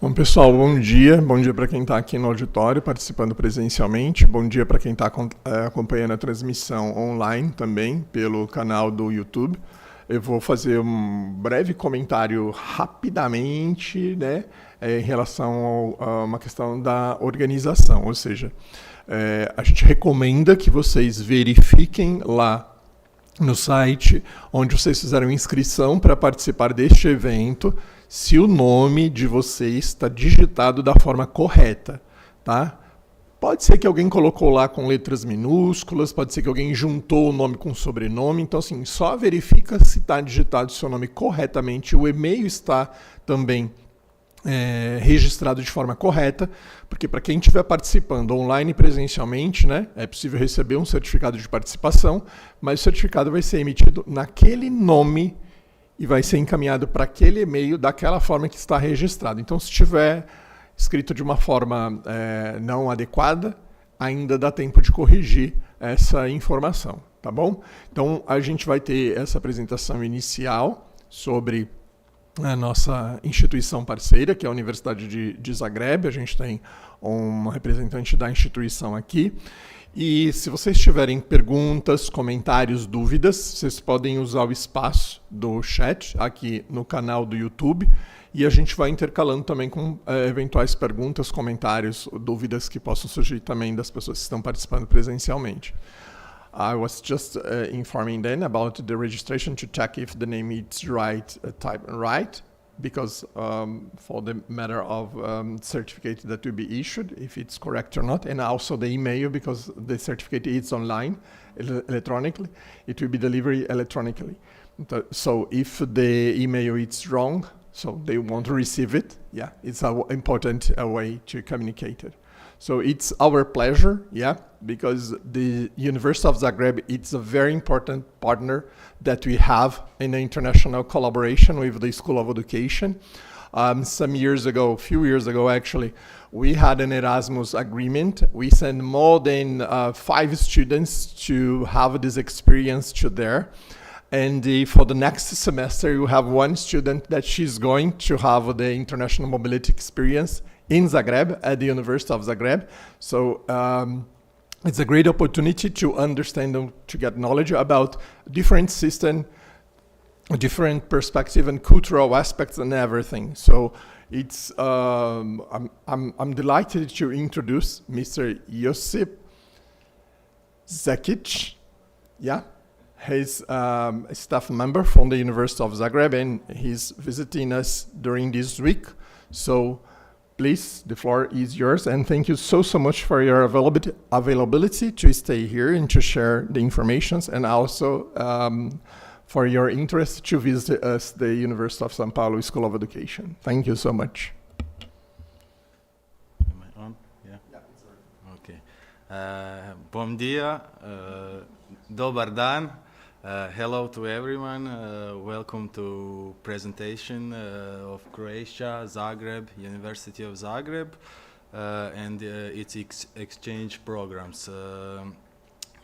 Bom, pessoal, bom dia. Bom dia para quem está aqui no auditório participando presencialmente. Bom dia para quem está acompanhando a transmissão online também pelo canal do YouTube. Eu vou fazer um breve comentário rapidamente, né, em relação a uma questão da organização. Ou seja, a gente recomenda que vocês verifiquem lá no site onde vocês fizeram inscrição para participar deste evento, se o nome de vocês está digitado da forma correta, tá? Pode ser que alguém colocou lá com letras minúsculas, pode ser que alguém juntou o nome com o sobrenome, então assim, só verifica se está digitado o seu nome corretamente, o e-mail está também registrado de forma correta, porque para quem estiver participando online e presencialmente, né, é possível receber um certificado de participação, mas o certificado vai ser emitido naquele nome e vai ser encaminhado para aquele e-mail daquela forma que está registrado. Então, se estiver escrito de uma forma não adequada, ainda dá tempo de corrigir essa informação, tá bom? Então, a gente vai ter essa apresentação inicial sobre a nossa instituição parceira, que é a Universidade de Zagreb. A gente tem um representante da instituição aqui. E se vocês tiverem perguntas, comentários, dúvidas, vocês podem usar o espaço do chat aqui no canal do YouTube e a gente vai intercalando também com eventuais perguntas, comentários, dúvidas que possam surgir também das pessoas que estão participando presencialmente. I was just informing them about the registration to check if the name is right, type right, because for the matter of certificate that will be issued, if it's correct or not, and also the email, because the certificate is online, electronically, it will be delivered electronically. So if the email is wrong, so they won't receive it, yeah, it's an important way to communicate it. So it's our pleasure, yeah, because the University of Zagreb, it's a very important partner that we have in the international collaboration with the School of Education. Some years ago, a few years ago actually, we had an Erasmus agreement. We sent more than 5 students to have this experience to there. And for the next semester, you have 1 student that she's going to have the international mobility experience in Zagreb, at the University of Zagreb. So it's a great opportunity to understand and to get knowledge about different system, different perspective and cultural aspects and everything. So it's I'm delighted to introduce Mr. Josip Zekic. Yeah. He's a staff member from the University of Zagreb, and he's visiting us during this week. So please, the floor is yours, and thank you so much for your availability to stay here and to share the information, and also for your interest to visit us, the University of São Paulo School of Education. Thank you so much. Am I on? Yeah? Yeah, it's on. Okay. Bom dia, dobar dan. Hello to everyone. Welcome to presentation of Croatia, Zagreb, University of Zagreb, and its exchange programs.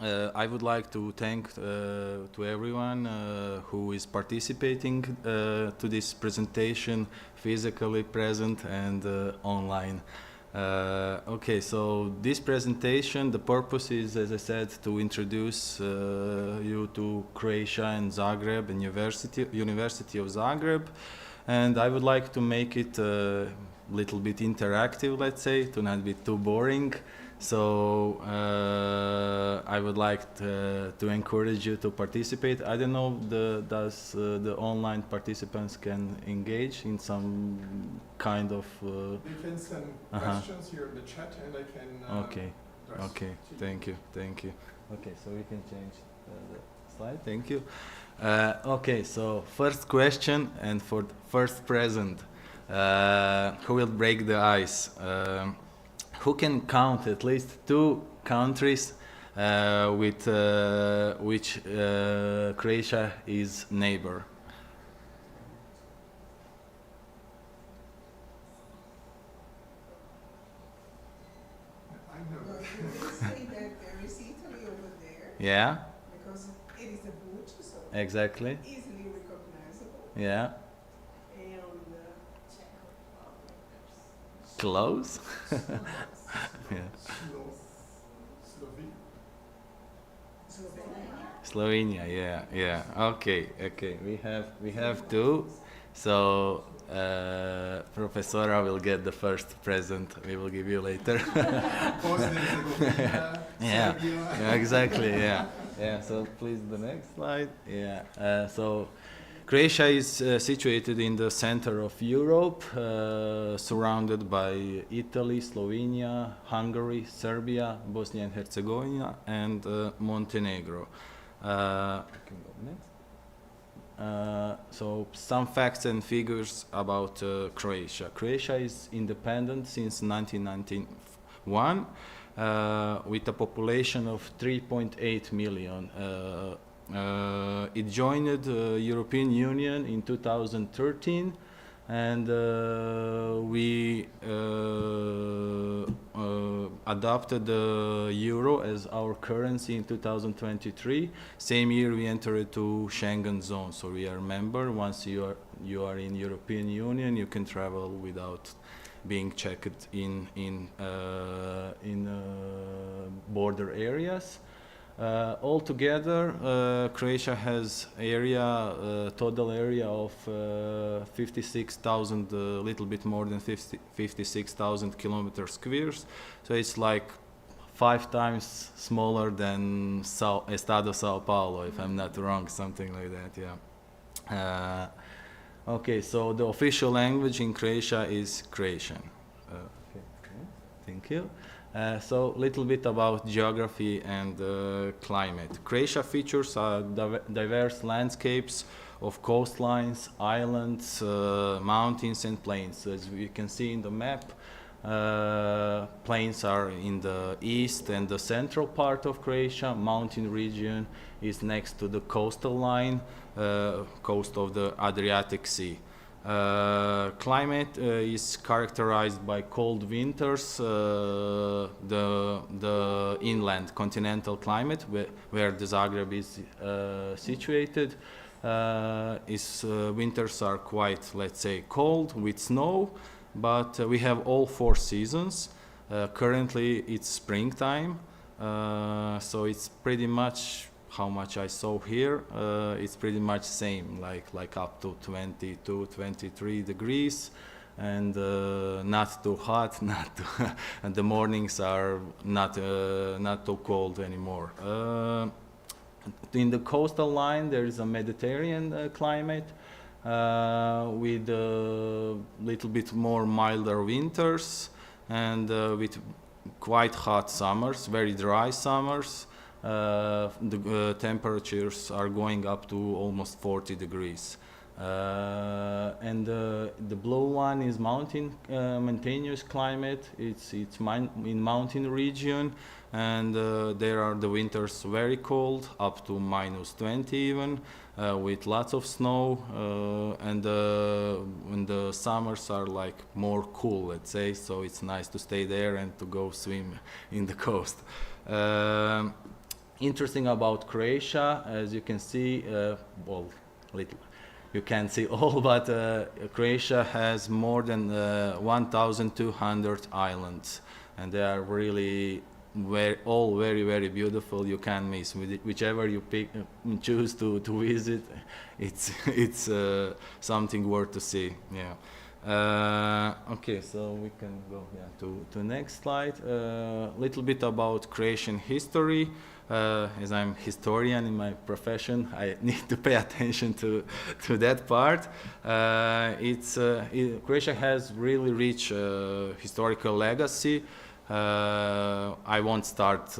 I would like to thank to everyone who is participating to this presentation, physically present and online. Okay, so this presentation, the purpose is, as I said, to introduce you to Croatia and Zagreb and University of Zagreb, and I would like to make it a little bit interactive, let's say, to not be too boring. So I would like to encourage you to participate. I don't know, does the online participants can engage in some kind of... You can send questions here in the chat, and I can... Okay, okay, thank you. Okay, so we can change the slide, thank you. Okay, so first question, and for first present, who will break the ice? Who can count at least 2 countries with which Croatia is neighbor? I know. They say that there is Italy over there. Yeah. Because it is a boot, so Exactly. easily recognizable. Yeah. And Czech Republic. Close. Yeah. Slovenia, yeah. Okay. We have two. So Professora will get the first present. We will give you later. Yeah, exactly. Yeah. So please the next slide. Yeah. So Croatia is situated in the center of Europe, surrounded by Italy, Slovenia, Hungary, Serbia, Bosnia and Herzegovina, and Montenegro. I can go next. So some facts and figures about Croatia. Croatia is independent since 1991 with a population of 3.8 million. It joined the European Union in 2013 and we adopted the euro as our currency in 2023. Same year we entered to Schengen zone, so we are member. Once you are in European Union, you can travel without being checked in border areas. Altogether, Croatia has total area of 56,000, little bit more than 56,000 kilometers squares. So it's like 5 times smaller than Estado Sao Paulo, if I'm not wrong, something like that. Yeah. Okay, so the official language in Croatia is Croatian. Okay. Thank you. So a little bit about geography and climate. Croatia features diverse landscapes of coastlines, islands, mountains and plains. As we can see in the map, plains are in the east and the central part of Croatia. Mountain region is next to the coastal line, coast of the Adriatic Sea. Climate is characterized by cold winters, the inland continental climate where the Zagreb is situated. Winters are quite, let's say, cold with snow, but we have all 4 seasons. Currently it's springtime, so it's pretty much how much I saw here, it's pretty much same, like up to 22, 23 degrees, and not too hot, and the mornings are not too cold anymore. In the coastal line, there is a Mediterranean climate with a little bit more milder winters and with quite hot summers, very dry summers. The temperatures are going up to almost 40 degrees. And the blue one is mountainous climate. It's in mountain region, and there are the winters very cold, up to -20 even, with lots of snow, and when the summers are like more cool, let's say, so it's nice to stay there and to go swim in the coast. Interesting about Croatia, as you can see, you can't see all, but Croatia has more than 1,200 islands, and they are really all very, very beautiful. You can't miss. Whichever you choose to visit, it's something worth to see. Yeah. Okay, so we can go to next slide. Little bit about Croatian history. As I'm historian in my profession, I need to pay attention to that part. Croatia has really rich historical legacy. I won't start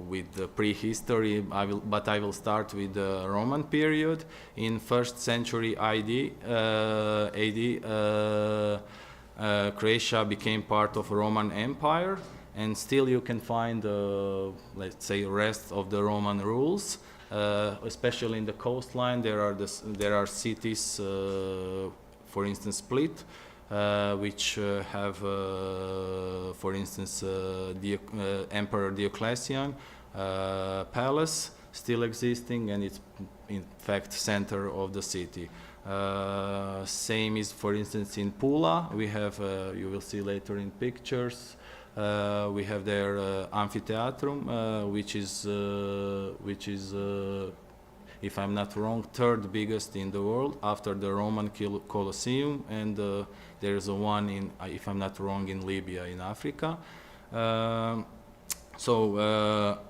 with the prehistory, but I will start with the Roman period. In 1st century AD, Croatia became part of Roman Empire, and still you can find, let's say, rest of the Roman rules. Especially in the coastline, there are cities, for instance, Split, which have, for instance, the Emperor Diocletian palace still existing, and it's in fact center of the city. Same is, for instance, in Pula. We have, you will see later in pictures, we have their amphitheatrum, which is, if I'm not wrong, third biggest in the world after the Roman Colosseum, and there is a one in, if I'm not wrong, in Libya in Africa.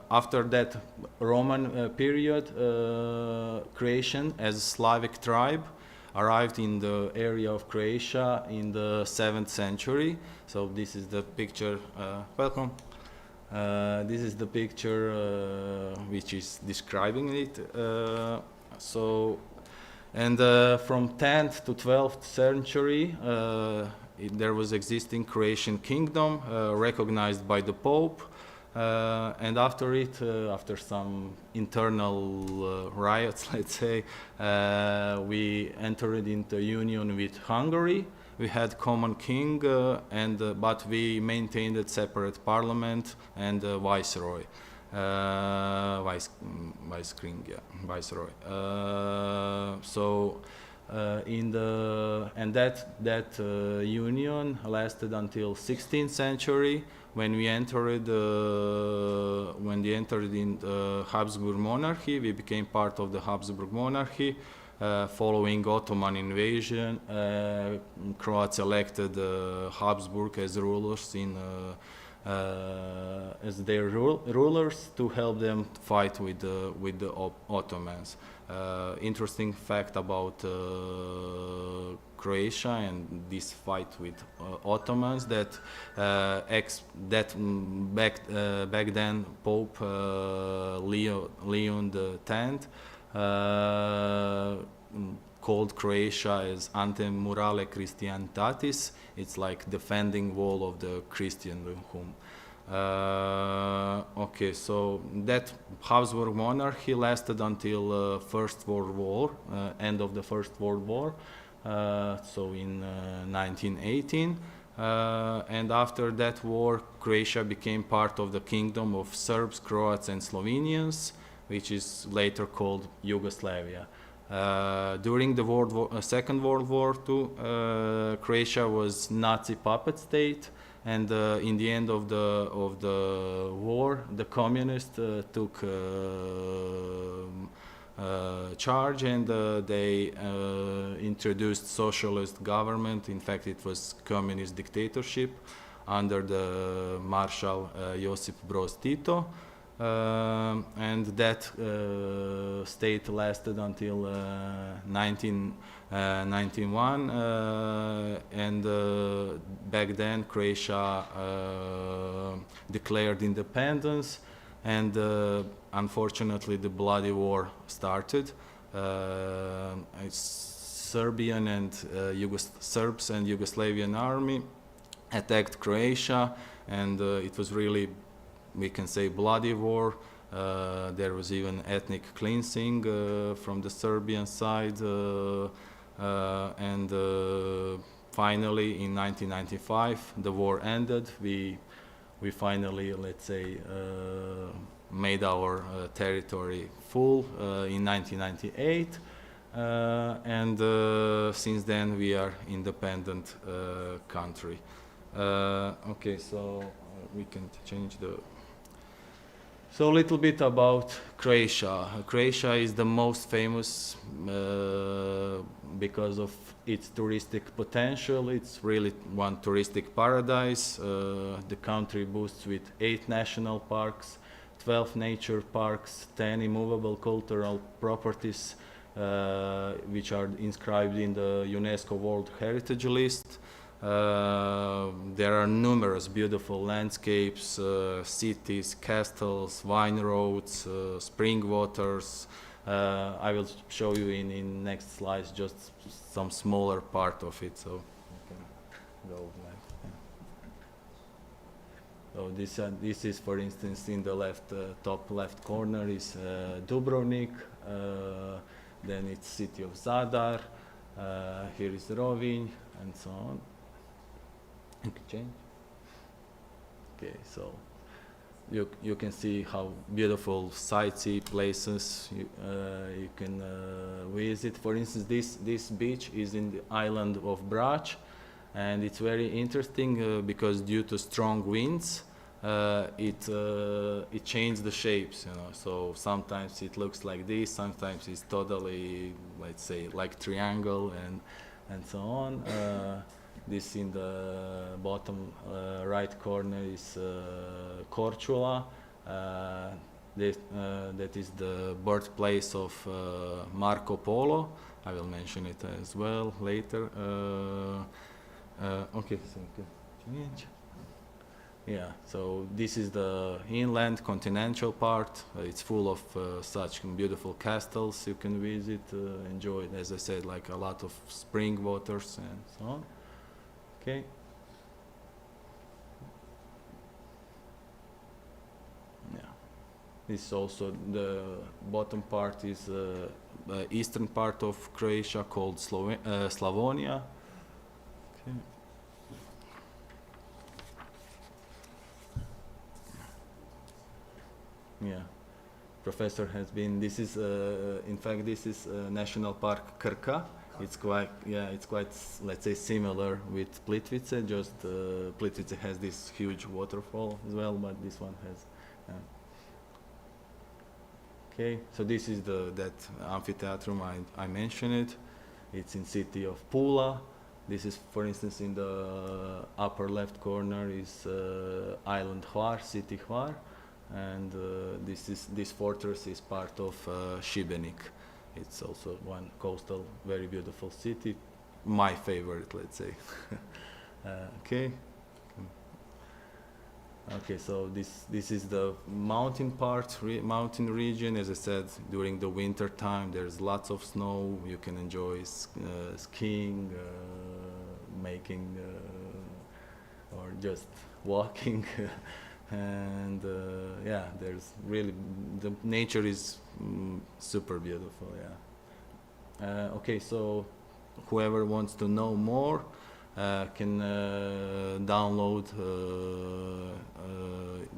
After that Roman period, Croatian as a Slavic tribe arrived in the area of Croatia in the 7th century. So this is the picture, welcome. This is the picture which is describing it. From 10th to 12th century, there was existing Croatian kingdom recognized by the Pope. And after it, after some internal riots, let's say, we entered into union with Hungary. We had common king, but we maintained a separate parliament and viceroy, viceroy. That union lasted until 16th century. When we entered in the Habsburg monarchy, we became part of the Habsburg monarchy. Following Ottoman invasion, Croats elected Habsburg as rulers as their rulers to help them fight with the Ottomans. Interesting fact about Croatia and this fight with Ottomans, that back then Pope Leon X called Croatia as Ante Murale Christianitatis. It's like defending wall of the Christendom. Okay, so that Habsburg monarchy lasted until First World War, end of the First World War, so in 1918. And after that war, Croatia became part of the kingdom of Serbs, Croats, and Slovenians, which is later called Yugoslavia. During the Second World War II, Croatia was Nazi puppet state, and in the end of the war, the communists took charge, and they introduced socialist government. In fact, it was communist dictatorship under the Marshal Josip Broz Tito. And that state lasted until 1991, and back then Croatia declared independence, and unfortunately the bloody war started. Serbian and Serbs and Yugoslavian army attacked Croatia, and it was really, we can say, bloody war. There was even ethnic cleansing from the Serbian side, and finally in 1995 the war ended. We finally, let's say, made our territory full in 1998, and since then we are independent country. Okay, so we can change the. So a little bit about Croatia. Croatia is the most famous because of its touristic potential. It's really one touristic paradise. The country boasts with 8 national parks, 12 nature parks, 10 immovable cultural properties, which are inscribed in the UNESCO World Heritage List. There are numerous beautiful landscapes, cities, castles, wine roads, spring waters. I will show you in next slides just some smaller part of it, so you can go back. So this is, for instance, in the left top left corner is Dubrovnik. Then it's city of Zadar. Here is Rovinj, and so on. You can change. Okay, so you can see how beautiful sightsee places you can visit. For instance, this beach is in the island of Brač, and it's very interesting because due to strong winds, it changed the shapes, you know. So sometimes it looks like this, sometimes it's totally, let's say, like triangle and so on. This in the bottom right corner is Korčula. That is the birthplace of Marco Polo. I will mention it as well later. Okay, thank you. Yeah, so this is the inland continental part. It's full of such beautiful castles you can visit, enjoy, as I said, like a lot of spring waters and so on. Okay. Yeah. This is also the bottom part is the eastern part of Croatia called Slavonia. Okay. Yeah, professor has been. This is, in fact, this is National Park Krka. It's quite, let's say, similar with Plitvice. Just Plitvice has this huge waterfall as well, but this one has. Okay, so this is that amphitheatrum I mentioned it. It's in city of Pula. This is, for instance, in the upper left corner is island Hvar, city Hvar. And this fortress is part of Šibenik. It's also one coastal, very beautiful city. My favorite, let's say. Okay. Okay, so this is the mountain part, mountain region. As I said, during the winter time, there's lots of snow. You can enjoy skiing, making, or just walking. And yeah, there's really, the nature is super beautiful. Yeah. Okay, so whoever wants to know more can download.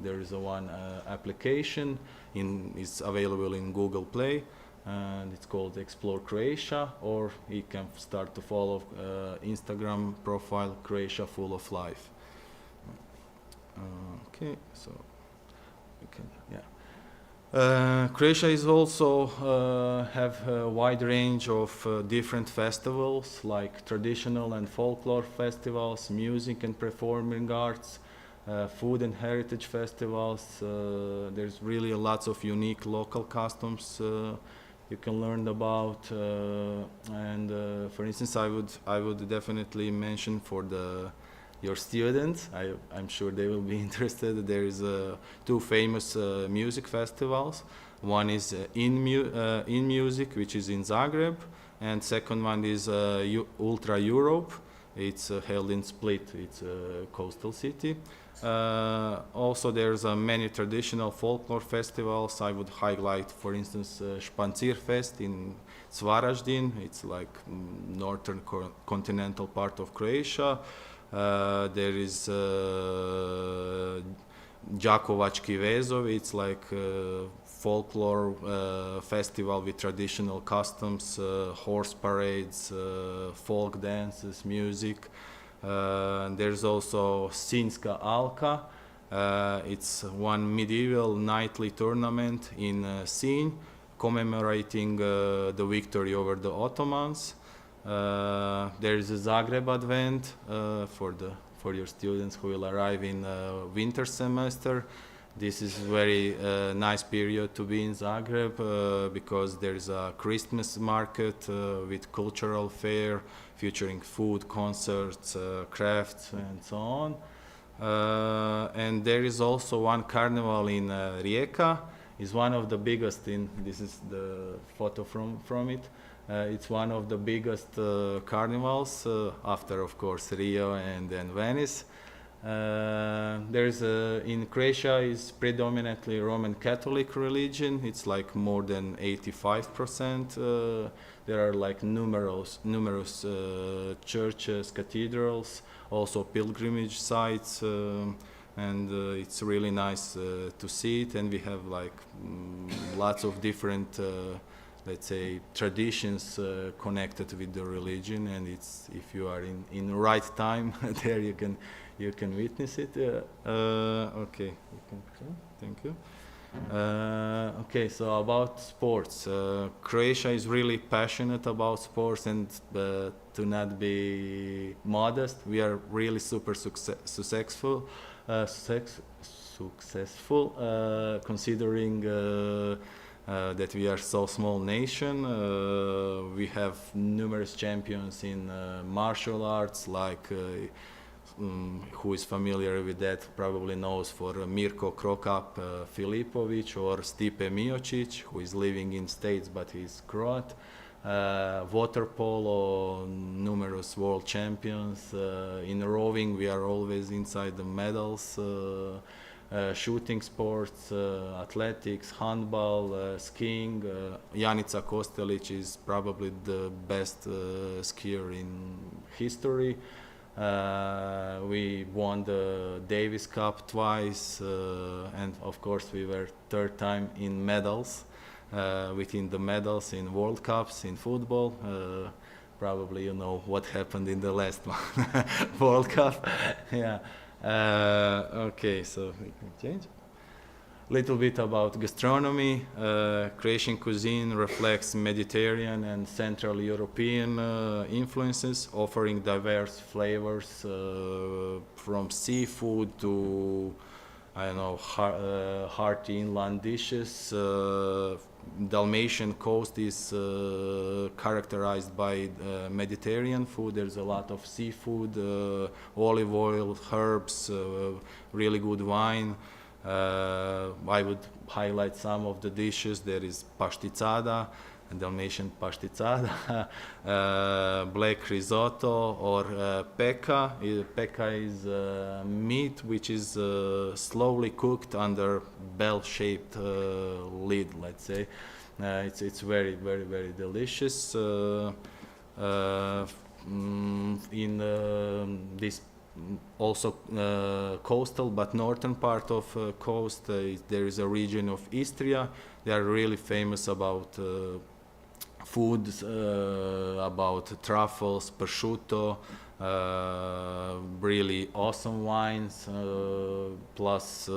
There is one application it's available in Google Play, and it's called Explore Croatia, or you can start to follow Instagram profile Croatia Full of Life. Okay, so you can, yeah. Croatia is also have a wide range of different festivals, like traditional and folklore festivals, music and performing arts, food and heritage festivals. There's really lots of unique local customs you can learn about. And for instance, I would definitely mention for your students, I'm sure they will be interested. There is two famous music festivals. One is in Music, which is in Zagreb, and second one is Ultra Europe. It's held in Split. It's a coastal city. Also, there's many traditional folklore festivals. I would highlight, for instance, Špancir Fest in Varaždin. It's like northern continental part of Croatia. There is Đakovački vezovi. It's like folklore festival with traditional customs, horse parades, folk dances, music. There's also Sinjska Alka. It's one medieval nightly tournament in Sinj, commemorating the victory over the Ottomans. There is a Zagreb Advent for your students who will arrive in winter semester. This is very nice period to be in Zagreb because there is a Christmas market with cultural fair featuring food, concerts, crafts, and so on. And there is also one carnival in Rijeka. It's one of the biggest this is the photo from it. It's one of the biggest carnivals after, of course, Rio and then Venice. There's in Croatia is predominantly Roman Catholic religion. It's like more than 85%. There are like numerous churches, cathedrals, also pilgrimage sites. and it's really nice to see it. And we have like lots of different, let's say, traditions connected with the religion. And it's, if you are in the right time, there you can witness it. Okay, thank you. Okay, so about sports, Croatia is really passionate about sports, and to not be modest, we are really super successful, considering that we are so small nation. We have numerous champions in martial arts, like who is familiar with that probably knows for Mirko Krokap Filipovic, or Stipe Miocic, who is living in States but he's Croat. Water polo, numerous world champions. In rowing, we are always inside the medals. Shooting sports, athletics, handball, skiing. Janica Kostelic is probably the best skier in history. We won the Davis Cup twice, and of course we were third time in medals, within the medals in World Cups in football. Probably you know what happened in the last one, World Cup. Yeah. Okay, so we can change. Little bit about gastronomy. Croatian cuisine reflects Mediterranean and Central European influences, offering diverse flavors from seafood to, I don't know, hearty inland dishes. Dalmatian coast is characterized by Mediterranean food. There's a lot of seafood, olive oil, herbs, really good wine. I would highlight some of the dishes. There is pašticada, Dalmatian pašticada, black risotto, or peka. Peka is meat which is slowly cooked under bell-shaped lid, let's say. It's very, very, very delicious. In this also coastal but northern part of coast, there is a region of Istria. They are really famous about foods, about truffles, prosciutto, really awesome wines, plus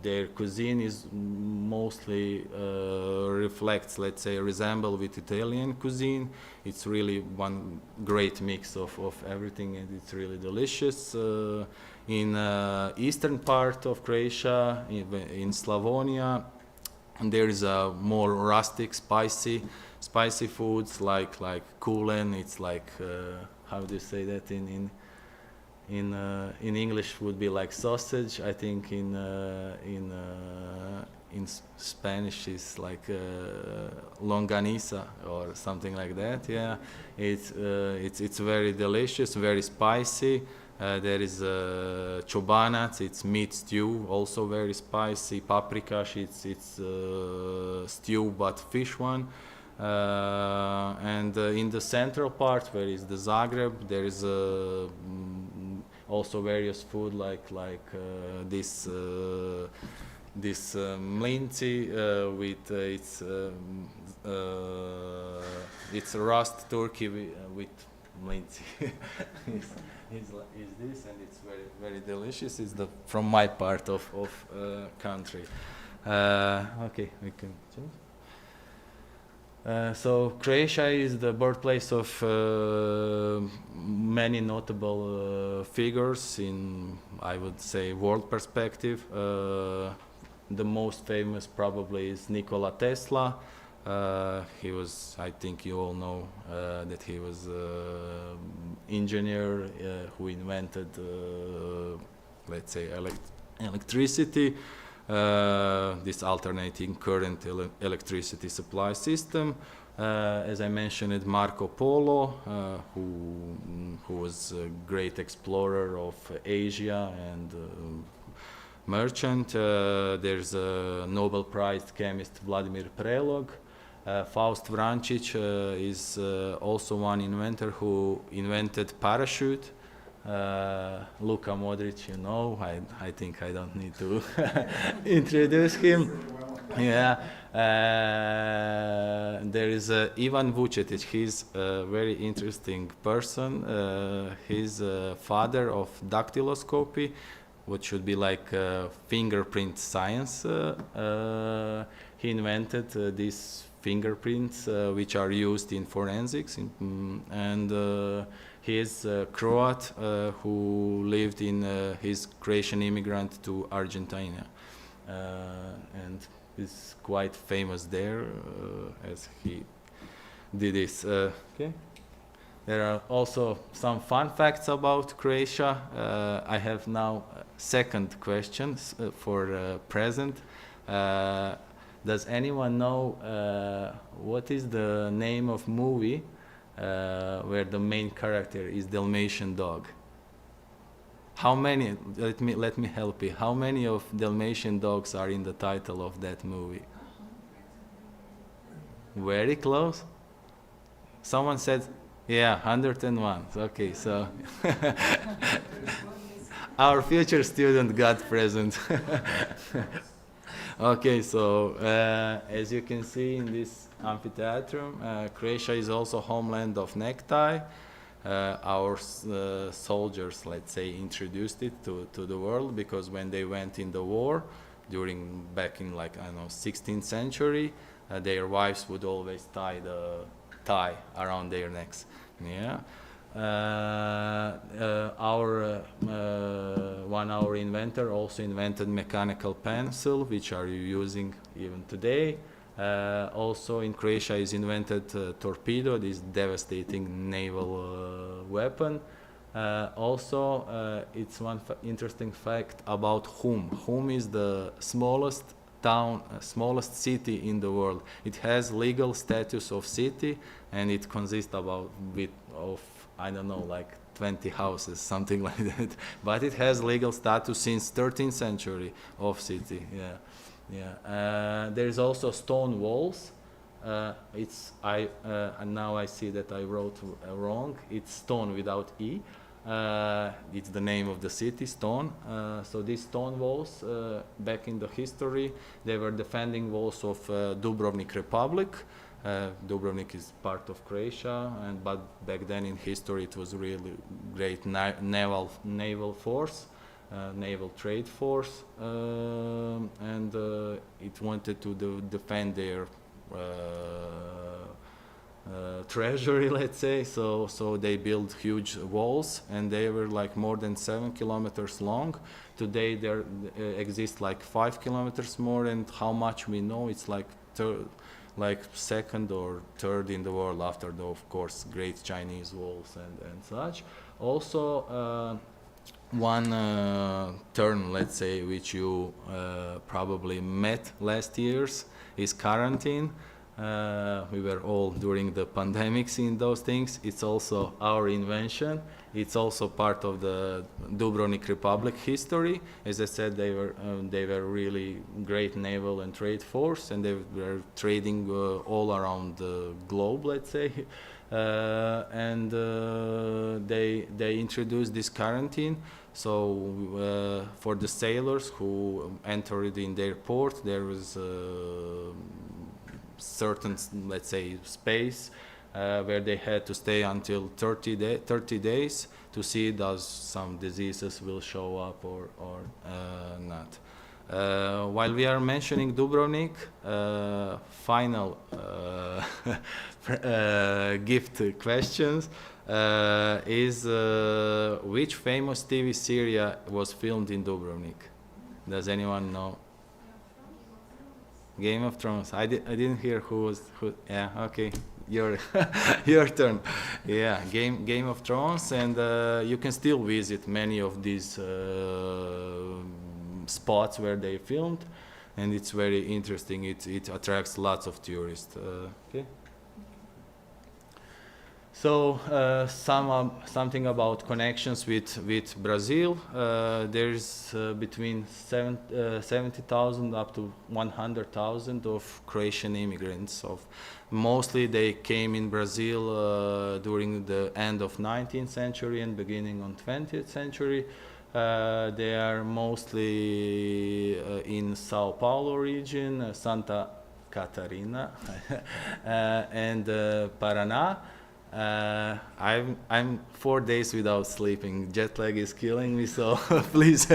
their cuisine is mostly reflects, let's say, resemble with Italian cuisine. It's really one great mix of everything, and it's really delicious. In eastern part of Croatia, in Slavonia, there is a more rustic, spicy foods like kulen. It's like how do you say that in English would be like sausage. I think in Spanish is like longaniza or something like that. Yeah, it's very delicious, very spicy. There is chobanac, it's meat stew, also very spicy. Paprikaš, it's stew but fish one. And in the central part, where is the Zagreb, there is also various food like this mlinci with it's rust turkey with mlinci. is this, and it's very, very delicious. It's from my part of country. Okay, we can change. So Croatia is the birthplace of many notable figures in, I would say, world perspective. The most famous probably is Nikola Tesla. He was, I think you all know that he was engineer who invented, let's say, electricity. This alternating current electricity supply system. As I mentioned, Marco Polo, who was a great explorer of Asia and merchant. There's a Nobel Prize chemist Vladimir Prelog. Faust Vrancic is also one inventor who invented parachute. Luka Modric, you know, I think I don't need to introduce him. Yeah, there is Ivan Vucetic. He's a very interesting person. He's father of dactyloscopy, what should be like fingerprint science. He invented these fingerprints which are used in forensics, and he is a Croat who lived in his Croatian immigrant to Argentina, and is quite famous there as he did this. Okay. There are also some fun facts about Croatia. I have now second question for present. Does anyone know what is the name of movie where the main character is Dalmatian dog? How many? Let me help you. How many of Dalmatian dogs are in the title of that movie? Very close. Someone said, yeah, 101. Okay, so our future student got present. Okay, so as you can see in this amphitheater, Croatia is also homeland of necktie. Our soldiers, let's say, introduced it to the world because when they went in the war, back in like, I don't know, 16th century, their wives would always tie the tie around their necks. Yeah. Our inventor also invented mechanical pencil, which are using even today. Also in Croatia is invented torpedo, this devastating naval weapon. Also, it's one interesting fact about Hum. Hum is the smallest town, smallest city in the world. It has legal status of city, and it consists of I don't know, like 20 houses, something like that. But it has legal status since 13th century of city. Yeah, yeah. There is also stone walls. And now I see that I wrote wrong. It's stone without e. It's the name of the city, Stone. So these stone walls, back in the history, they were defending walls of Dubrovnik Republic. Dubrovnik is part of Croatia, but back then in history it was really great naval force, naval trade force, and it wanted to defend their treasury, let's say. So they built huge walls, and they were like more than 7 kilometers long. Today there exists like 5 kilometers more, and how much we know, it's like second or third in the world after the, of course, great Chinese walls and such. Also, one term, let's say, which you probably met last years is quarantine. We were all during the pandemic seeing those things. It's also our invention. It's also part of the Dubrovnik Republic history. As I said, they were really great naval and trade force, and they were trading all around the globe, let's say. And they introduced this quarantine. So for the sailors who entered in their port, there was certain, let's say, space where they had to stay until 30 days to see does some diseases will show up or not. While we are mentioning Dubrovnik, final gift questions is which famous TV series was filmed in Dubrovnik? Does anyone know? Game of Thrones. I didn't hear who. Yeah, okay, your turn. Yeah, Game of Thrones, and you can still visit many of these spots where they filmed, and it's very interesting. It attracts lots of tourists. Okay. So something about connections with Brazil. There's between 70,000 up to 100,000 of Croatian immigrants. Mostly they came in Brazil during the end of 19th century and beginning on 20th century. They are mostly in Sao Paulo region, Santa Catarina, and Paraná. I'm 4 days without sleeping. Jet lag is killing me, so please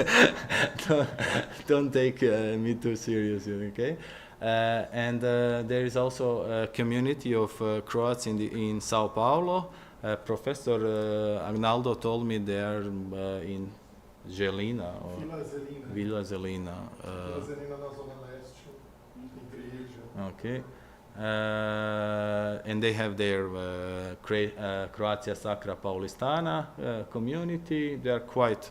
don't take me too seriously, okay? And there is also a community of Croats in Sao Paulo. Professor Agnaldo told me they are in Gelina or Vila Zelina. Vila Zelina. Vila Zelina na Zona Leste, igreja. Okay. And they have their Croatia Sacra Paulistana community. They are quite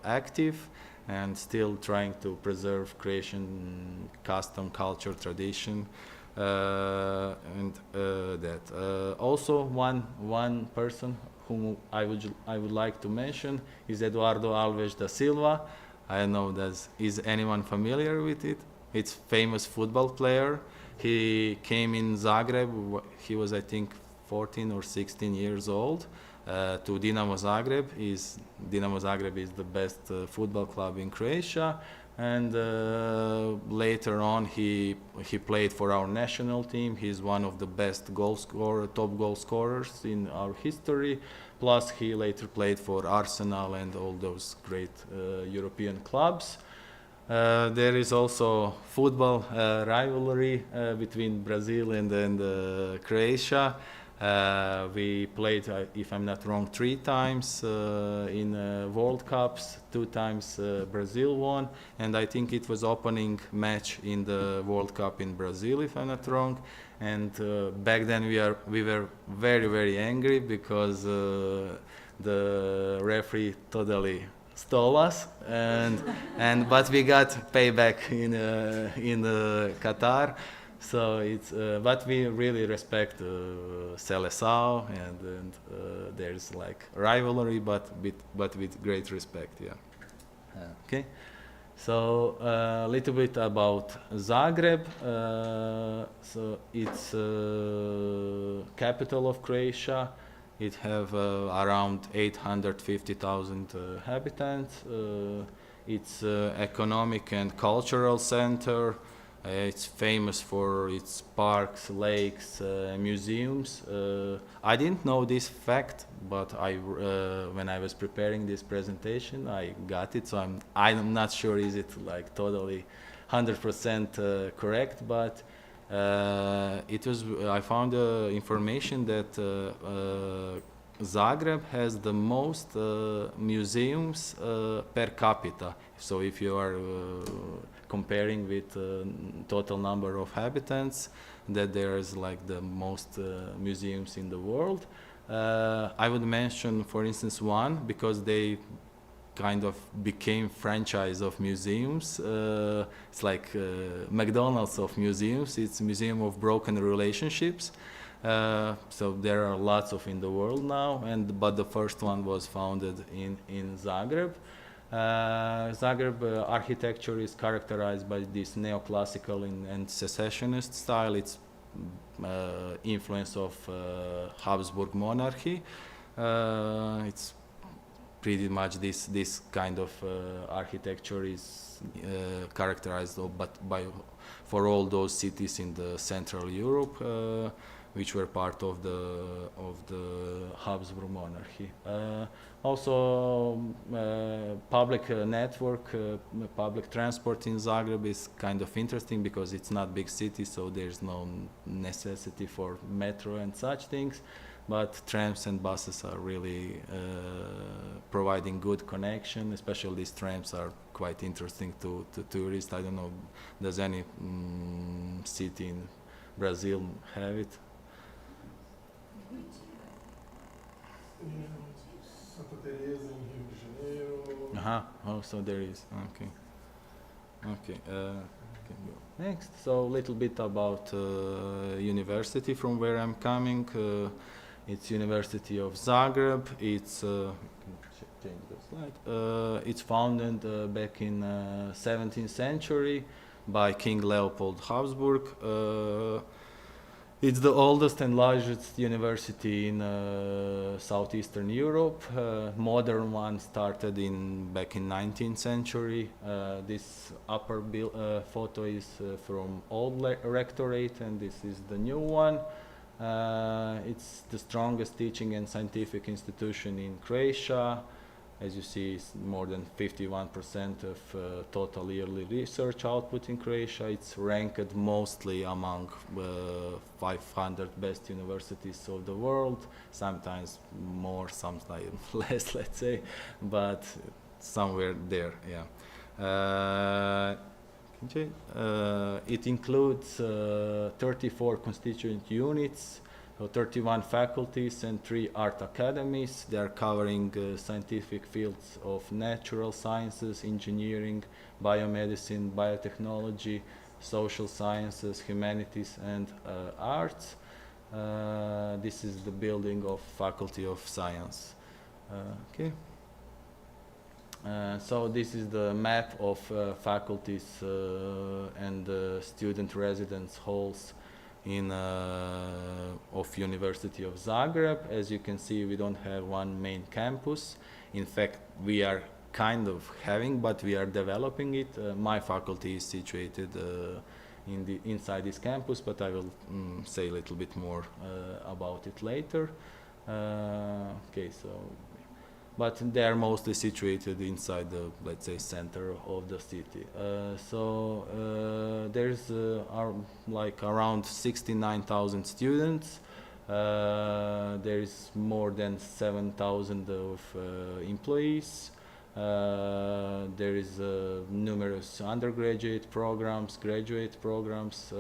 active and still trying to preserve Croatian custom, culture, tradition, and that. Also, one person whom I would like to mention is Eduardo Alves da Silva. I don't know, is anyone familiar with it? It's famous football player. He came in Zagreb. He was, I think, 14 or 16 years old. To Dinamo Zagreb. Dinamo Zagreb is the best football club in Croatia. And later on, he played for our national team. He's one of the best top goal scorers in our history. Plus, he later played for Arsenal and all those great European clubs. There is also football rivalry between Brazil and Croatia. We played, if I'm not wrong, 3 times in World Cups. 2 times Brazil won, and I think it was opening match in the World Cup in Brazil, if I'm not wrong. And back then we were very, very angry because the referee totally stole us, but we got payback in Qatar. So it's but we really respect Seleção, and there's like rivalry, but with great respect. Yeah. Okay. So a little bit about Zagreb. So it's capital of Croatia. It have around 850,000 inhabitants. It's economic and cultural center. It's famous for its parks, lakes, museums. I didn't know this fact, but when I was preparing this presentation, I got it. So I'm not sure is it like totally 100% correct, but I found information that Zagreb has the most museums per capita. So if you are comparing with total number of inhabitants, that there is like the most museums in the world. I would mention, for instance, one because they kind of became franchise of museums. It's like McDonald's of museums. It's Museum of Broken Relationships. So there are lots of in the world now, but the first one was founded in Zagreb. Zagreb architecture is characterized by this neoclassical and secessionist style. It's influence of Habsburg monarchy. It's pretty much this kind of architecture is characterized for all those cities in the Central Europe, which were part of the Habsburg monarchy. Also, public network, public transport in Zagreb is kind of interesting because it's not big city, so there's no necessity for metro and such things. But trams and buses are really providing good connection. Especially these trams are quite interesting to tourists. I don't know, does any city in Brazil have it? Santa Teresa em Rio de Janeiro. Oh, so there is. Okay. Okay. Can go next. So a little bit about university from where I'm coming. It's University of Zagreb. It's change the slide. It's founded back in 17th century by King Leopold Habsburg. It's the oldest and largest university in southeastern Europe. Modern one started back in 19th century. This upper photo is from old rectorate, and this is the new one. It's the strongest teaching and scientific institution in Croatia. As you see, it's more than 51% of total yearly research output in Croatia. It's ranked mostly among 500 best universities of the world, sometimes more, sometimes less, let's say, but somewhere there, yeah. It includes 34 constituent units, 31 faculties and 3 art academies. They are covering scientific fields of natural sciences, engineering, biomedicine, biotechnology, social sciences, humanities, and arts. This is the building of Faculty of Science. Okay. So this is the map of faculties and student residence halls of University of Zagreb. As you can see, we don't have one main campus. In fact, we are kind of having, but we are developing it. My faculty is situated inside this campus, but I will say a little bit more about it later. Okay, so, but they are mostly situated inside the, let's say, center of the city. There's like around 69,000 students. There is more than 7,000 of employees. There is numerous undergraduate programs, graduate programs.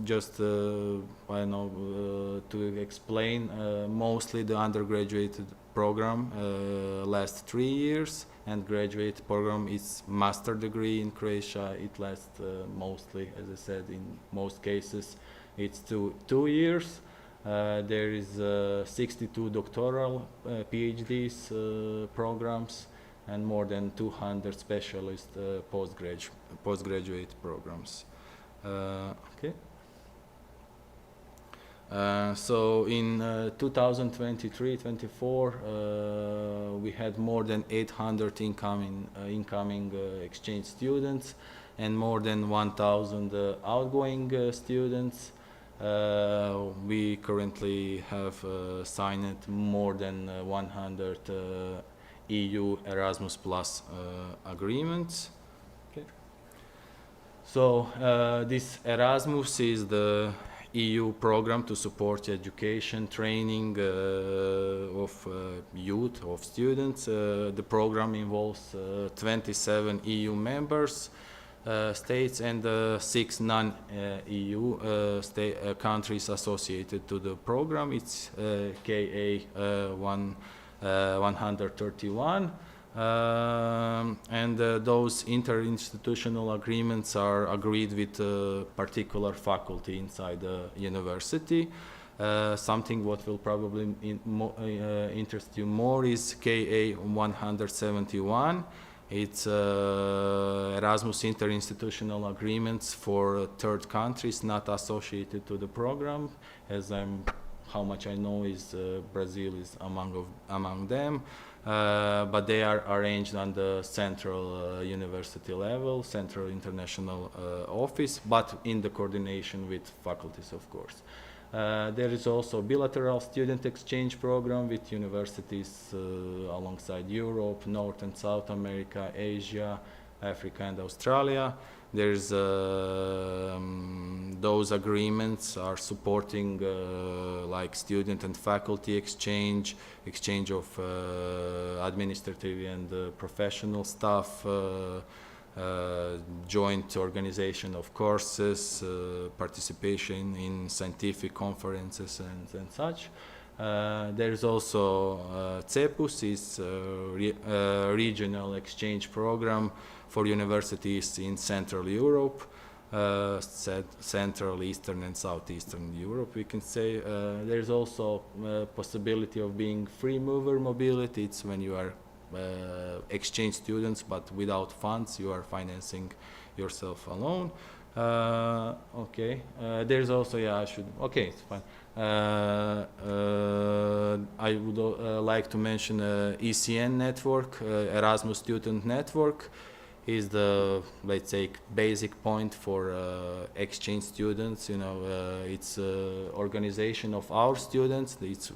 Just I don't know, to explain, mostly the undergraduate program lasts 3 years, and graduate program is master degree in Croatia. It lasts mostly, as I said, in most cases, it's 2 years. There is 62 doctoral PhDs programs and more than 200 specialist postgraduate programs. Okay. So in 2023-24, we had more than 800 incoming exchange students and more than 1,000 outgoing students. We currently have signed more than 100 EU Erasmus Plus agreements. Okay. So this Erasmus is the EU program to support education, training of youth, of students. The program involves 27 EU members, states, and 6 non-EU countries associated to the program. It's KA 131. And those interinstitutional agreements are agreed with a particular faculty inside the university. Something what will probably interest you more is KA 171. It's Erasmus interinstitutional agreements for third countries not associated to the program. How much I know is Brazil is among them. But they are arranged on the central university level, central international office, but in the coordination with faculties, of course. There is also bilateral student exchange program with universities alongside Europe, North and South America, Asia, Africa, and Australia. There's those agreements are supporting like student and faculty exchange of administrative and professional staff, joint organization of courses, participation in scientific conferences and such. There's also CEPUS, is regional exchange program for universities in Central Europe. Central, Eastern, and Southeastern Europe, we can say. There's also possibility of being free mover mobility. It's when you are exchange students, but without funds, you are financing yourself alone. There's also, it's fine. I would like to mention ECN network, Erasmus Student Network, is the, let's say, basic point for exchange students. You know, it's organization of our students. It's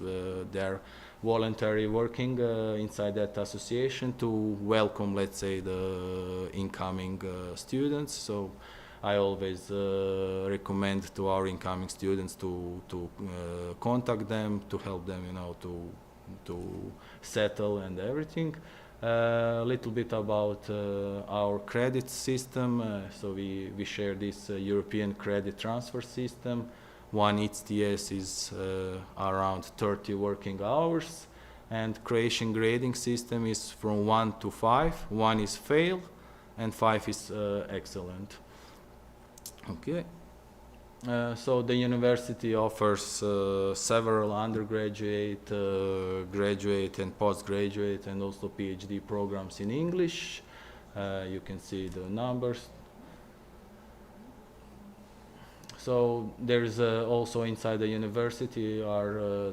they're voluntary working inside that association to welcome, let's say, the incoming students. So I always recommend to our incoming students to contact them, to help them, you know, to settle and everything. A little bit about our credit system. So we share this European credit transfer system. One ECTS is around 30 working hours, and Croatian grading system is from 1 to 5. 1 is fail, and 5 is excellent. Okay. So the university offers several undergraduate, graduate, and postgraduate, and also PhD programs in English. You can see the numbers. So there's also inside the university are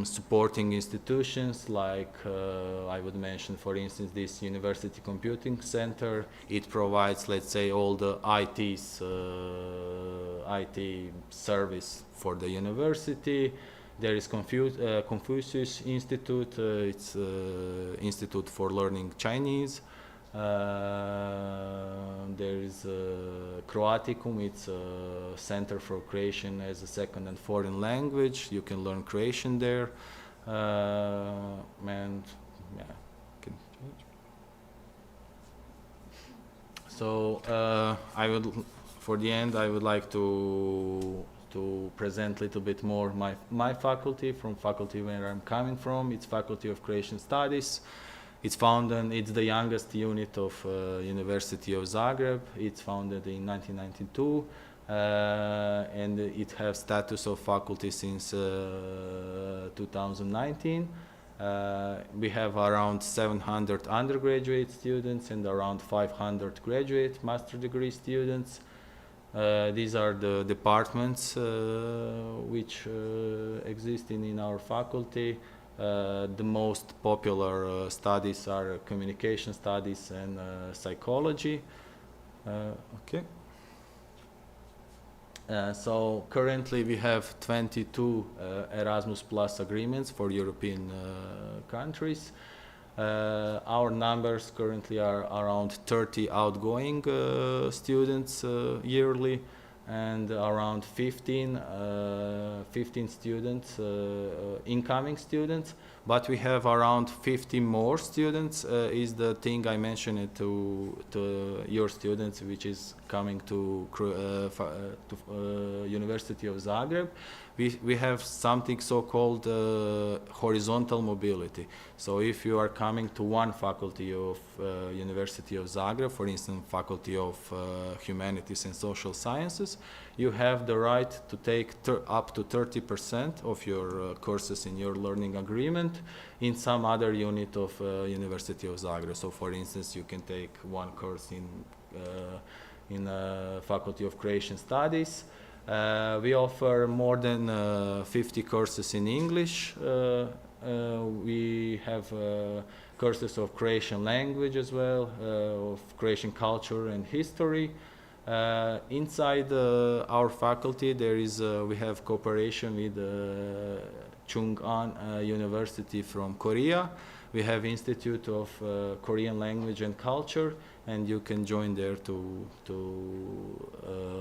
supporting institutions like I would mention, for instance, this University Computing Center. It provides, let's say, all the IT service for the university. There is Confucius Institute. It's Institute for Learning Chinese. There is Croaticum. It's a center for Croatian as a second and foreign language. You can learn Croatian there. And yeah, can change. So for the end, I would like to present a little bit more my faculty, from faculty where I'm coming from. It's Faculty of Croatian Studies. It's founded. It's the youngest unit of University of Zagreb. It's founded in 1992, and it has status of faculty since 2019. We have around 700 undergraduate students and around 500 graduate master degree students. These are the departments which exist in our faculty. The most popular studies are communication studies and psychology. So currently we have 22 Erasmus Plus agreements for European countries. Our numbers currently are around 30 outgoing students yearly, and around 15 students, incoming students, but we have around 50 more students, is the thing I mentioned to your students, which is coming to University of Zagreb. We have something so-called horizontal mobility. So if you are coming to one faculty of University of Zagreb, for instance, Faculty of Humanities and Social Sciences, you have the right to take up to 30% of your courses in your learning agreement in some other unit of University of Zagreb. So for instance, you can take one course in Faculty of Croatian Studies. We offer more than 50 courses in English. We have courses of Croatian language as well, of Croatian culture and history. Inside our faculty, we have cooperation with Chung-An University from Korea. We have Institute of Korean Language and Culture, and you can join there to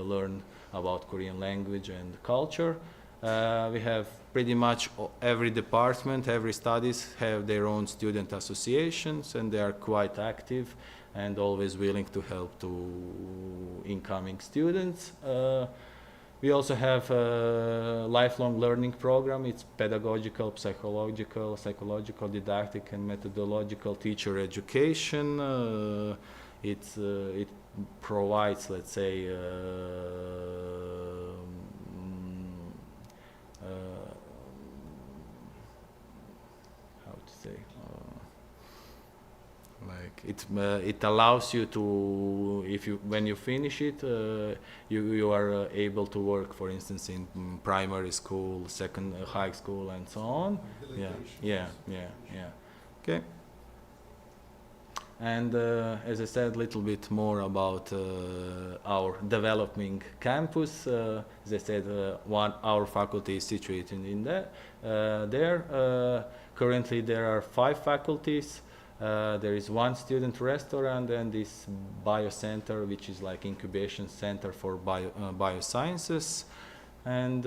learn about Korean language and culture. We have pretty much every department, every studies have their own student associations, and they are quite active and always willing to help to incoming students. We also have a lifelong learning program. It's pedagogical, psychological, didactic, and methodological teacher education. It provides, let's say, how to say, like it allows you to, if you when you finish it, you are able to work, for instance, in primary school, second high school, and so on. Yeah. Okay. And as I said, a little bit more about our developing campus. As I said, our faculty is situated in there. Currently, there are 5 faculties. There is 1 student restaurant and this biocenter, which is like incubation center for biosciences. And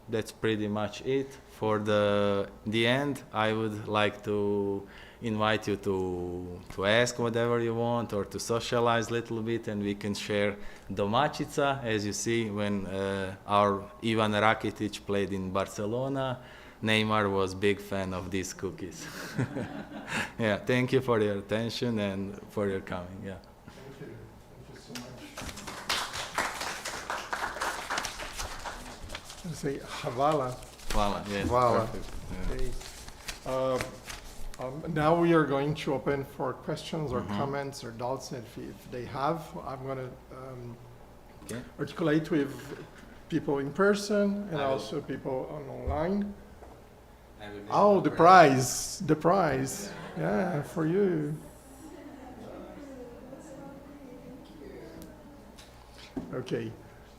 that's pretty much it. For the end, I would like to invite you to ask whatever you want or to socialize a little bit, and we can share domaćica. As you see, when our Ivan Rakitic played in Barcelona, Neymar was big fan of these cookies. Yeah, thank you for your attention and for your coming. Yeah. Thank you so much. Say hvala. Hvala, yes, Hvala. perfect. Yeah. Okay. Now we are going to open for questions or Mhm. comments or doubts if they have. I'm going to Okay. articulate with people in person and I will. also people online. I will Oh, leave the my prize, the prize. Yeah, for you. Okay,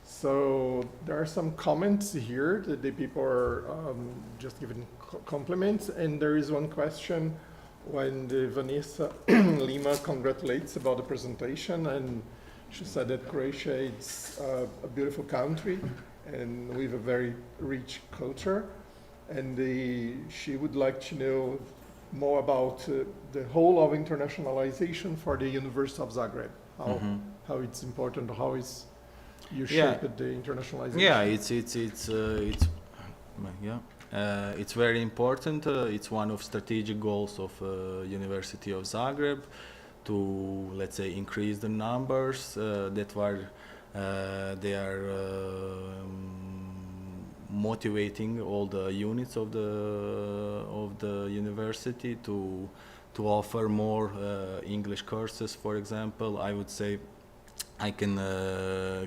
so there are some comments here that the people are just giving compliments, and there is one question when the Vanessa Lima congratulates about the presentation, and she said that Croatia is a beautiful country and with a very rich culture, and she would like to know more about the whole of internationalization for the University of Zagreb, how it's important, how it's you Yeah. shaped the internationalization. Yeah, it's very important. It's one of strategic goals of University of Zagreb to, let's say, increase the numbers that were they are motivating all the units of the university to offer more English courses. For example, I would say I can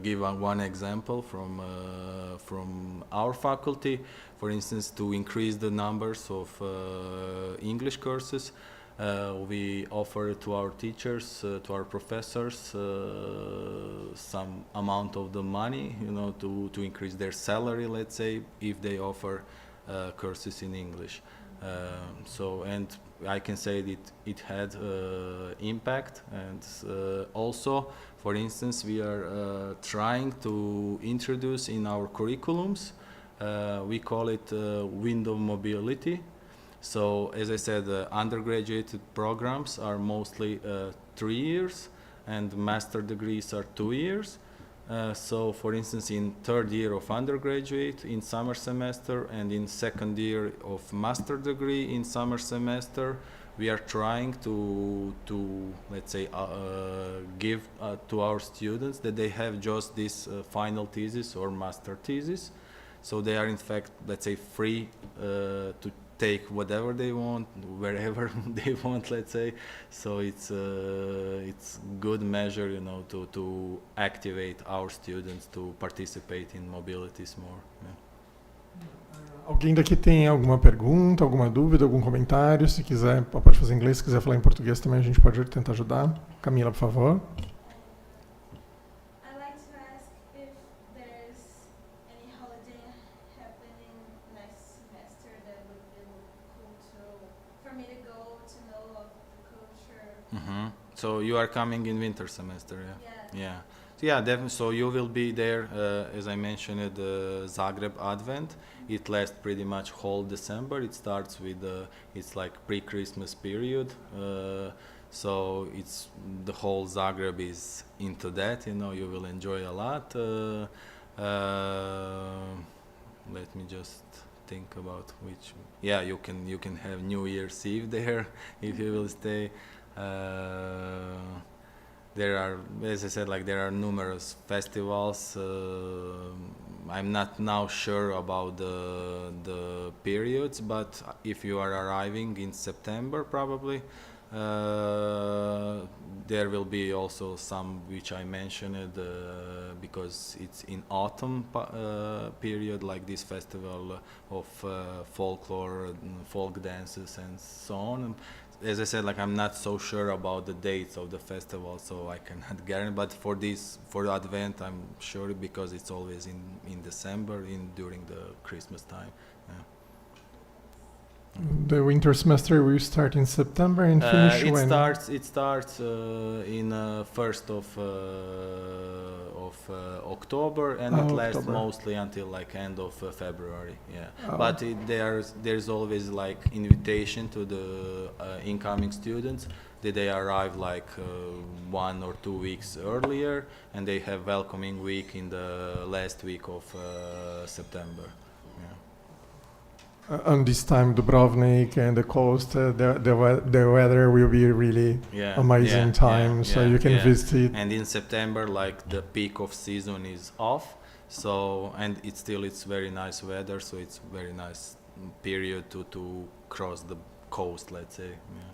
give one example from our faculty. For instance, to increase the numbers of English courses, we offer to our teachers, to our professors, some amount of the money, to increase their salary, let's say, if they offer courses in English. And I can say that it had impact, and also, for instance, we are trying to introduce in our curriculums, we call it window mobility. So, as I said, undergraduate programs are mostly 3 years, and master degrees are 2 years. So, for instance, in 3rd year of undergraduate in summer semester and in 2nd year of master degree in summer semester, we are trying to let's say, give to our students that they have just this final thesis or master thesis. So they are, in fact, let's say, free to take whatever they want, wherever they want, let's say. So it's good measure, to activate our students to participate in mobilities more. Yeah. Alguém daqui tem alguma pergunta, alguma dúvida, algum comentário? Se quiser, pode fazer em inglês. Se quiser falar em português também, a gente pode tentar ajudar. Camila, por favor. I'd like to ask if there's any holiday happening next semester that would be cool for me to go to know of the culture. So you are coming in winter semester, yeah? Yeah. Yeah, definitely. So you will be there, as I mentioned, the Zagreb Advent. It lasts pretty much whole December. It starts with it's like pre-Christmas period. So it's the whole Zagreb is into that. You will enjoy a lot. Let me just think about which. Yeah, you can have New Year's Eve there if you will stay. there are, as I said, like there are numerous festivals. I'm not now sure about the periods, but if you are arriving in September, probably there will be also some which I mentioned because it's in autumn period, like this festival of folklore, folk dances, and so on. As I said, like I'm not so sure about the dates of the festival, so I cannot guarantee. But for Advent, I'm sure because it's always in December, during the Christmas time. Yeah. The winter semester will start in September and finish when? It starts in 1st of October, and it lasts October. mostly until like end of February. Yeah, Oh. but there's always like invitation to the incoming students that they arrive like 1 or 2 weeks earlier, and they have welcoming week in the last week of September. On this time, Dubrovnik and the coast, the weather will be really amazing time, so you can visit. And in September, like the peak of season is off, so and it's very nice weather, so it's very nice period to cross the coast, let's say. Yeah.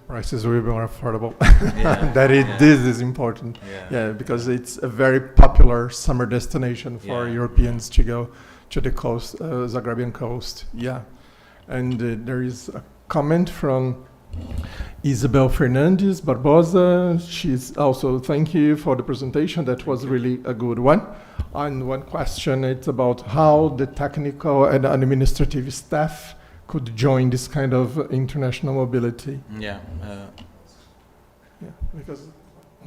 Prices will be more affordable. Yeah, This is important. Yeah, because it's a very popular summer destination for Europeans to go to the coast, Zagrebian coast. Yeah, and there is a comment from Isabel Fernandes Barbosa. She's also thank you for the presentation. That was really a good one. And one question, it's about how the technical and administrative staff could join this kind of international mobility. Because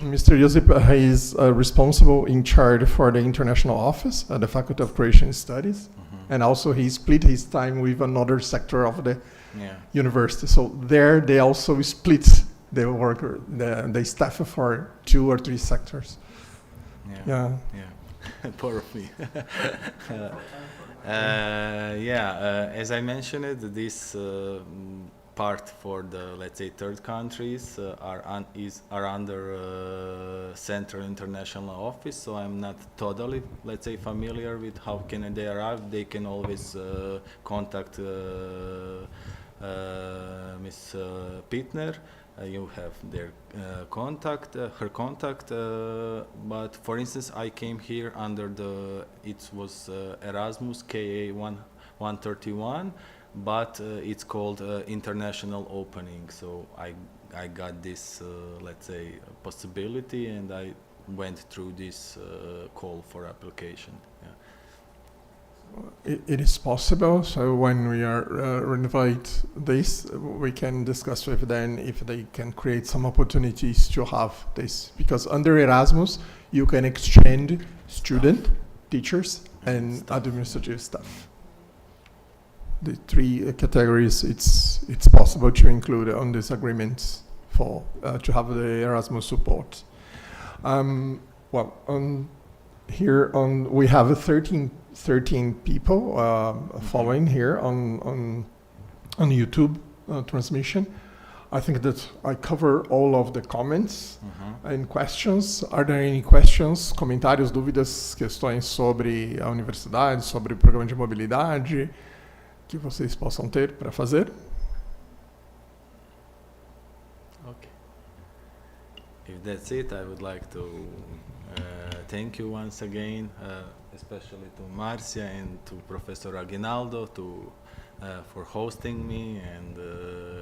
Mr. Josip is responsible in charge for the international office at the Faculty of Croatian Studies, and also he split his time with another sector of the university. So there they also split the worker, the staff for 2 or 3 sectors. Poor of me. As I mentioned, this part for the, let's say, third countries are under Central International Office, so I'm not totally, let's say, familiar with how can they arrive. They can always contact Ms. Pittner. You have their her contact, but for instance, I came here under it was Erasmus KA 131, but it's called international opening. So I got this, let's say, possibility, and I went through this call for application. It is possible. So when we renovate this, we can discuss with them if they can create some opportunities to have this. Because under Erasmus, you can exchange student, teachers, and administrative staff. The 3 categories, it's possible to include on this agreement for to have the Erasmus support. We have 13 people following here on YouTube transmission. I think that I cover all of the comments and questions. Are there any questions, comentários, dúvidas, questões sobre a universidade, sobre o programa de mobilidade que vocês possam ter para fazer? Okay. If that's it, I would like to thank you once again, especially to Marcia and to Professor Aguinaldo for hosting me and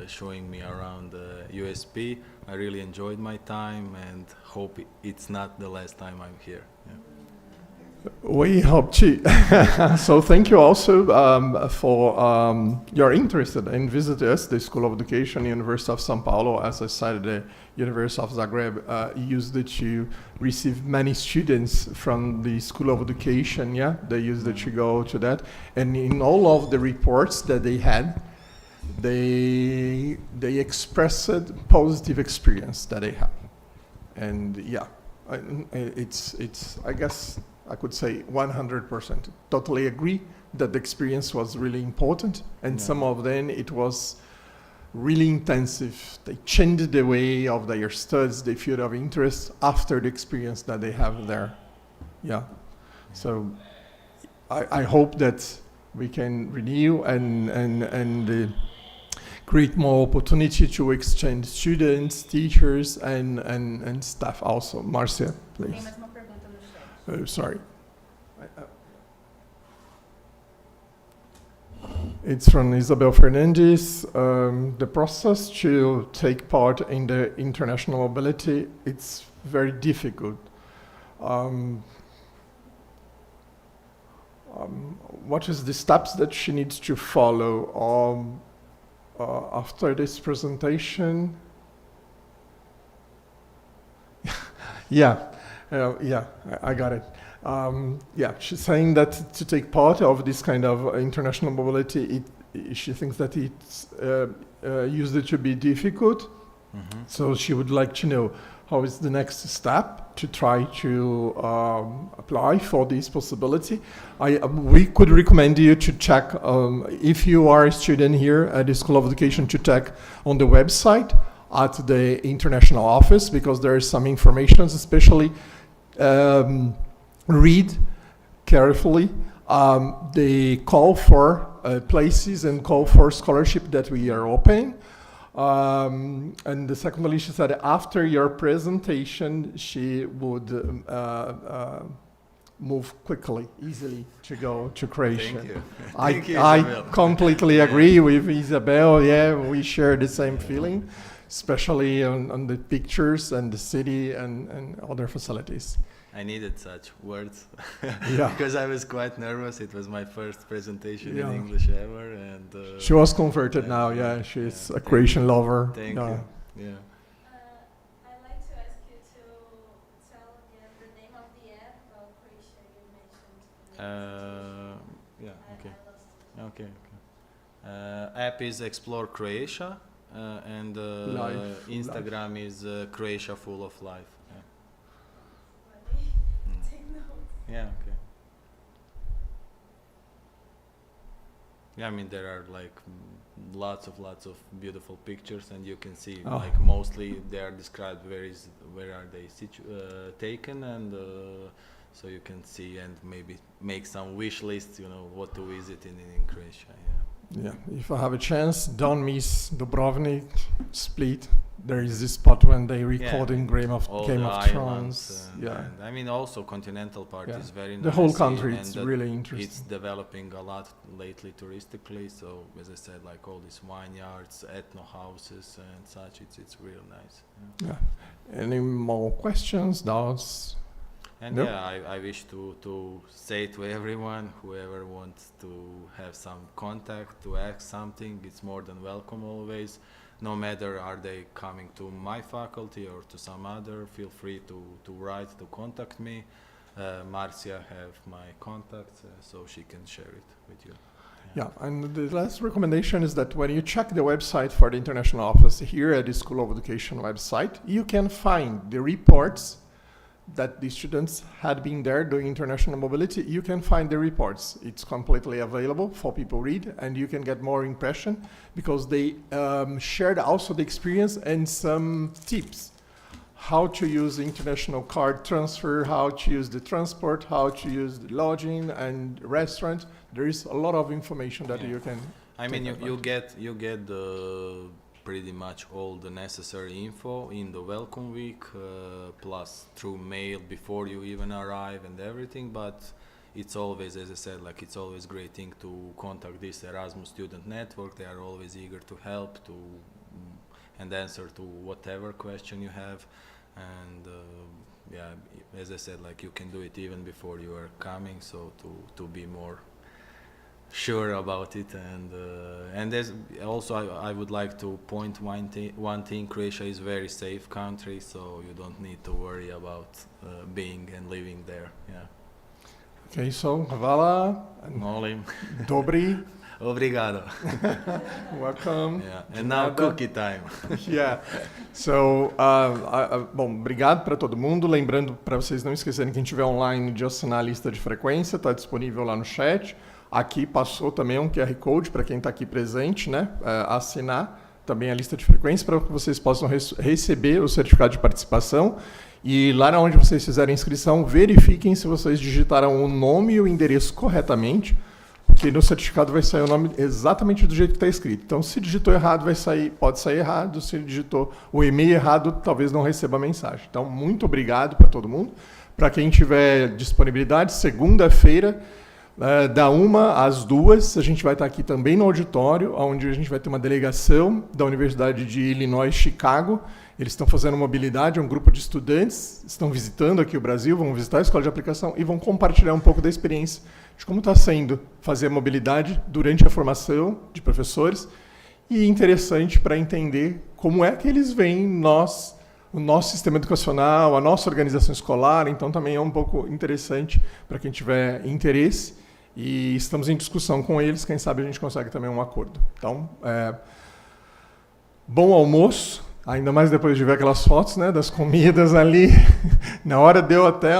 showing me around USP. I really enjoyed my time and hope it's not the last time I'm here. We hope to. So thank you also for your interest in visiting us, the School of Education, University of São Paulo. As I said, the University of Zagreb used it to receive many students from the School of Education. They used it to go to that. And in all of the reports that they had, they expressed positive experience that they had. And it's I guess I could say 100%. Totally agree that the experience was really important, and some of them it was really intensive. They change the way of their studies, their field of interest after the experience that they have there. Yeah. So I hope that we can renew and create more opportunity to exchange students, teachers, and staff also. Marcia, Tem please. mais uma pergunta no chat. Sorry. It's from Isabel Fernandes. The process to take part in the international mobility, it's very difficult. What is the steps that she needs to follow after this presentation? Yeah, I got it. She's saying that to take part of this kind of international mobility, she thinks that it's used to be difficult. Mm-hmm. So she would like to know how is the next step to try to apply for this possibility. We could recommend you to check, if you are a student here at the School of Education, to check on the website at the international office, because there is some information, especially read carefully the call for places and call for scholarship that we are opening. And the secondly, she said after your presentation, she would move quickly, easily to go to Croatia. Thank you. I Thank you, Isabel. completely agree with Isabel. Yeah, we share the same feeling, especially on the pictures and the city and other facilities. I needed such words Yeah. because I was quite nervous. It was my first presentation Yeah. in English ever, and She was converted now. Yeah, she's a Croatian lover. Thank Yeah. you. Yeah. I'd like to ask you to tell again the name of the app about Croatia you mentioned. Yeah. Okay. I lost it. Okay. App is Explore Croatia, and Life. Instagram is Croatia Full of Life. Yeah. Let me Mm. take notes. Yeah. Okay. Yeah, I mean there are like lots of beautiful pictures, and you can see Oh. like mostly they are described where are they taken, and so you can see and maybe make some wish lists, you know, what to visit in Croatia. Yeah. Yeah, if I have a chance, don't miss Dubrovnik, Split. There is this spot when they record in Game of All Game the of islands, Thrones. and I mean also continental part Yeah. is very nice. The whole country, and it's that really it's interesting. developing a lot lately touristically. So as I said, like all these vineyards, ethno houses and such, it's real nice. Yeah. Yeah. Any more questions, doubts? And Nope. yeah, I wish to say to everyone, whoever wants to have some contact, to ask something, it's more than welcome always. No matter are they coming to my faculty or to some other, feel free to write, to contact me. Marcia have my contacts, so she can share it with you. Yeah, and the last recommendation is that when you check the website for the international office here at the School of Education website, you can find the reports that the students had been there doing international mobility. You can find the reports. It's completely available for people to read, and you can get more impression because they shared also the experience and some tips. How to use the international card transfer, how to use the transport, how to use the lodging and restaurant. There is a lot of information that Yeah. you can I mean, take you get pretty much all the necessary info in the welcome week, plus through mail before you even arrive and everything. But it's always, as I said, like it's always great thing to contact this Erasmus student network. They are always eager to help and answer to whatever question you have. And yeah, as I said, like you can do it even before you are coming. So to be more sure about it, and there's also I would like to point one thing: Croatia is very safe country, so you don't need to worry about being and living there. Yeah. Okay, so hvala, Molim. dobri, Obrigado. welcome. Yeah. And now Nada. cookie time. Yeah. So, bom, obrigado para todo mundo. Lembrando para vocês não esquecerem, quem estiver online, de assinar a lista de frequência, está disponível lá no chat. Aqui passou também um QR Code para quem está aqui presente, né? Assinar também a lista de frequência para que vocês possam receber o certificado de participação. E lá onde vocês fizerem a inscrição, verifiquem se vocês digitaram o nome e o endereço corretamente, porque no certificado vai sair o nome exatamente do jeito que está escrito. Então, se digitou errado, pode sair errado. Se digitou o e-mail errado, talvez não receba a mensagem. Então, muito obrigado para todo mundo. Para quem tiver disponibilidade, segunda-feira, da 1 às 2, a gente vai estar aqui também no auditório, onde a gente vai ter uma delegação da Universidade de Illinois, Chicago. Eles estão fazendo mobilidade, é um grupo de estudantes, estão visitando aqui o Brasil, vão visitar a escola de aplicação e vão compartilhar um pouco da experiência de como está sendo fazer a mobilidade durante a formação de professores, e interessante para entender como é que eles veem o nosso sistema educacional, a nossa organização escolar. Então também é um pouco interessante para quem tiver interesse, e estamos em discussão com eles, quem sabe a gente consegue também um acordo. Então, bom almoço, ainda mais depois de ver aquelas fotos, né, das comidas ali, na hora deu até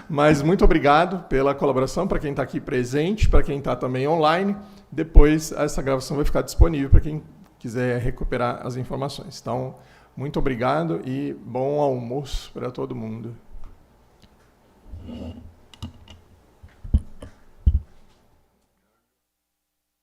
mas muito obrigado pela colaboração, para quem está aqui presente, para quem está também online. Depois essa gravação vai ficar disponível para quem quiser recuperar as informações. Então, muito obrigado e bom almoço para todo mundo.